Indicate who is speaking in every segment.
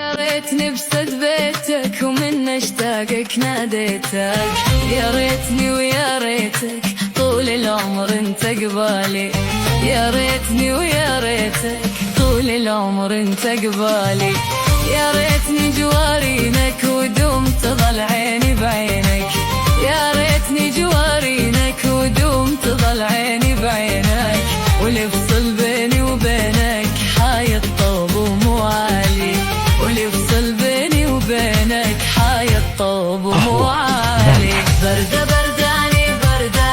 Speaker 1: يا ريتني بسد بيتك ومن اشتاقك ناديتك، يا ريتني ويا ريتك طول العمر انت قبالي، يا ريتني ويا ريتك طول العمر انت قبالي، يا ريتني جوارينك ودوم تظل عيني بعينك، يا ريتني جوارينك ودوم تظل عيني بعينك، واللي يفصل بيني وبينك حايط طوب ومو عالي، واللي يفصل بيني وبينك حايط طوب ومو عالي. بردة برداني بردة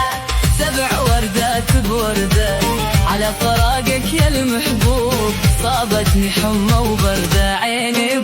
Speaker 1: 7 وردات بوردة، على فراقك يا المحبوب صابتني حمى وبردة، عيني